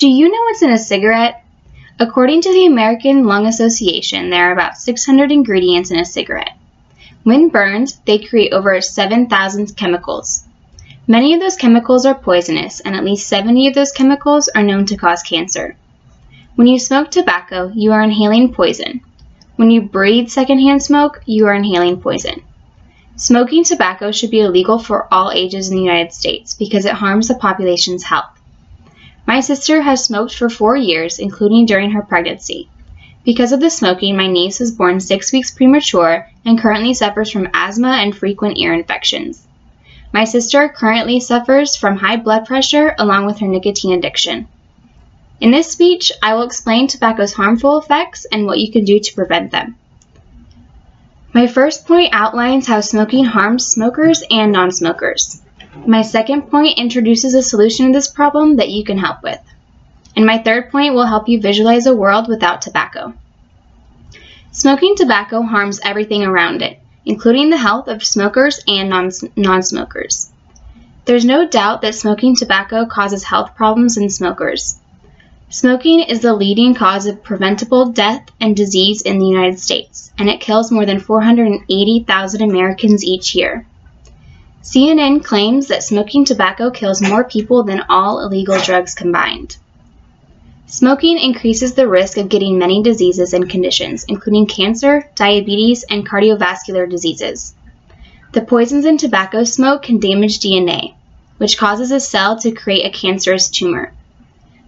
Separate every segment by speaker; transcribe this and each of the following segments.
Speaker 1: Do you know what's in a cigarette? According to the American Lung Association, there are about 600 ingredients in a cigarette. When burned, they create over 7,000 chemicals. Many of those chemicals are poisonous, and at least 70 of those chemicals are known to cause cancer. When you smoke tobacco, you are inhaling poison. When you breathe secondhand smoke, you are inhaling poison. Smoking tobacco should be illegal for all ages in the United States because it harms the population's health. My sister has smoked for 4 years, including during her pregnancy. Because of the smoking, my niece was born 6 weeks premature and currently suffers from asthma and frequent ear infections. My sister currently suffers from high blood pressure along with her nicotine addiction. In this speech, I will explain tobacco's harmful effects and what you can do to prevent them. My first point outlines how smoking harms smokers and non-smokers. My second point introduces a solution to this problem that you can help with. And my third point will help you visualize a world without tobacco. Smoking tobacco harms everything around it, including the health of smokers and non-smokers. There's no doubt that smoking tobacco causes health problems in smokers. Smoking is the leading cause of preventable death and disease in the United States, and it kills more than 480,000 Americans each year. CNN claims that smoking tobacco kills more people than all illegal drugs combined. Smoking increases the risk of getting many diseases and conditions, including cancer, diabetes, and cardiovascular diseases. The poisons in tobacco smoke can damage DNA, which causes a cell to create a cancerous tumor.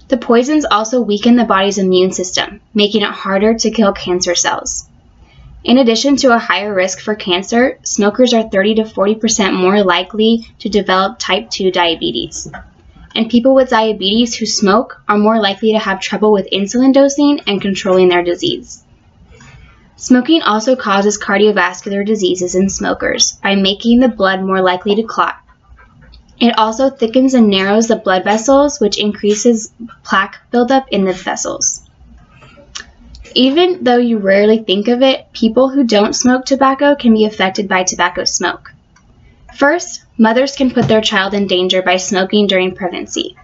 Speaker 1: The poisons also weaken the body's immune system, making it harder to kill cancer cells. In addition to a higher risk for cancer, smokers are 30 to 40% more likely to develop type 2 diabetes. And people with diabetes who smoke are more likely to have trouble with insulin dosing and controlling their disease. Smoking also causes cardiovascular diseases in smokers by making the blood more likely to clot. It also thickens and narrows the blood vessels, which increases plaque buildup in the vessels. Even though you rarely think of it, people who don't smoke tobacco can be affected by tobacco smoke. First, mothers can put their child in danger by smoking during pregnancy.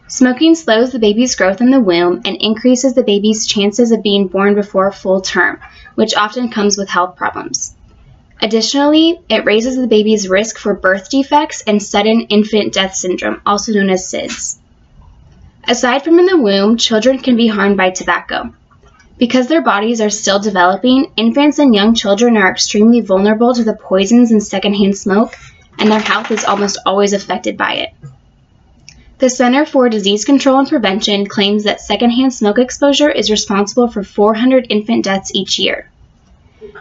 Speaker 1: Smoking slows the baby's growth in the womb and increases the baby's chances of being born before full term, which often comes with health problems. Additionally, it raises the baby's risk for birth defects and sudden infant death syndrome, also known as SIDS. Aside from in the womb, children can be harmed by tobacco. Because their bodies are still developing, infants and young children are extremely vulnerable to the poisons in secondhand smoke, and their health is almost always affected by it. The Center for Disease Control and Prevention claims that secondhand smoke exposure is responsible for 400 infant deaths each year.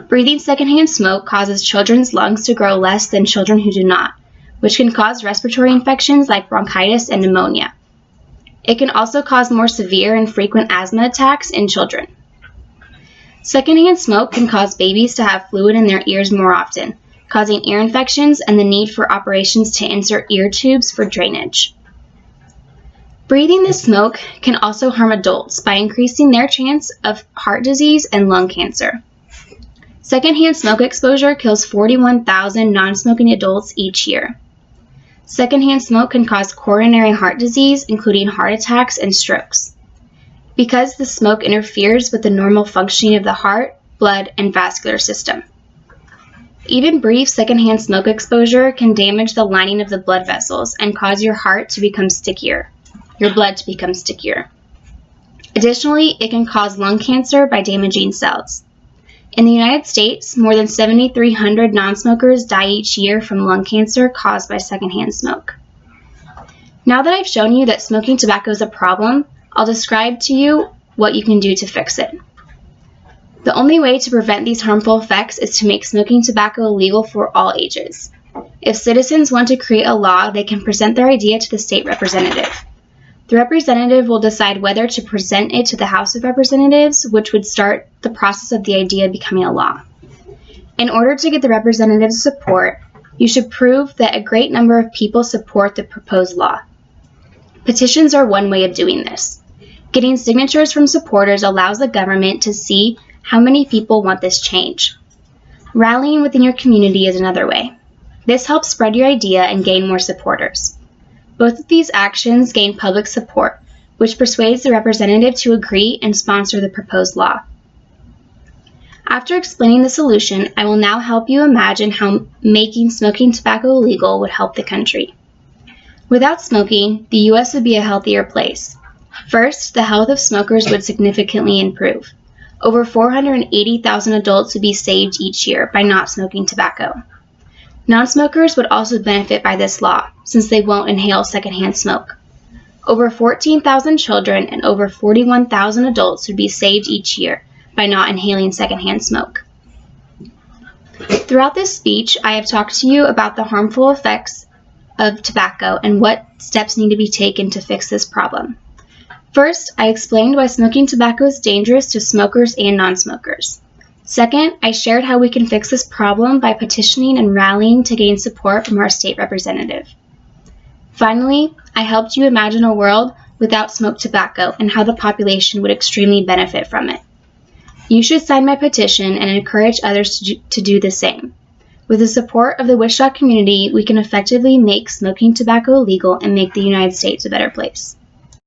Speaker 1: Breathing secondhand smoke causes children's lungs to grow less than children who do not, which can cause respiratory infections like bronchitis and pneumonia. It can also cause more severe and frequent asthma attacks in children. Secondhand smoke can cause babies to have fluid in their ears more often, causing ear infections and the need for operations to insert ear tubes for drainage. Breathing the smoke can also harm adults by increasing their chance of heart disease and lung cancer. Secondhand smoke exposure kills 41,000 non-smoking adults each year. Secondhand smoke can cause coronary heart disease, including heart attacks and strokes, because the smoke interferes with the normal functioning of the heart, blood, and vascular system. Even brief secondhand smoke exposure can damage the lining of the blood vessels and cause your blood to become stickier. Additionally, it can cause lung cancer by damaging cells. In the United States, more than 7,300 non-smokers die each year from lung cancer caused by secondhand smoke. Now that I've shown you that smoking tobacco is a problem, I'll describe to you what you can do to fix it. The only way to prevent these harmful effects is to make smoking tobacco illegal for all ages. If citizens want to create a law, they can present their idea to the state representative. The representative will decide whether to present it to the House of Representatives, which would start the process of the idea becoming a law. In order to get the representative's support, you should prove that a great number of people support the proposed law. Petitions are one way of doing this. Getting signatures from supporters allows the government to see how many people want this change. Rallying within your community is another way. This helps spread your idea and gain more supporters. Both of these actions gain public support, which persuades the representative to agree and sponsor the proposed law. After explaining the solution, I will now help you imagine how making smoking tobacco illegal would help the country. Without smoking, the U.S. would be a healthier place. First, the health of smokers would significantly improve. Over 480,000 adults would be saved each year by not smoking tobacco. Non-smokers would also benefit by this law, since they won't inhale secondhand smoke. Over 14,000 children and over 41,000 adults would be saved each year by not inhaling secondhand smoke. Throughout this speech, I have talked to you about the harmful effects of tobacco and what steps need to be taken to fix this problem. First, I explained why smoking tobacco is dangerous to smokers and non-smokers. Second, I shared how we can fix this problem by petitioning and rallying to gain support from our state representative. Finally, I helped you imagine a world without smoked tobacco and how the population would extremely benefit from it. You should sign my petition and encourage others to do the same. With the support of the Wichita community, we can effectively make smoking tobacco illegal and make the United States a better place.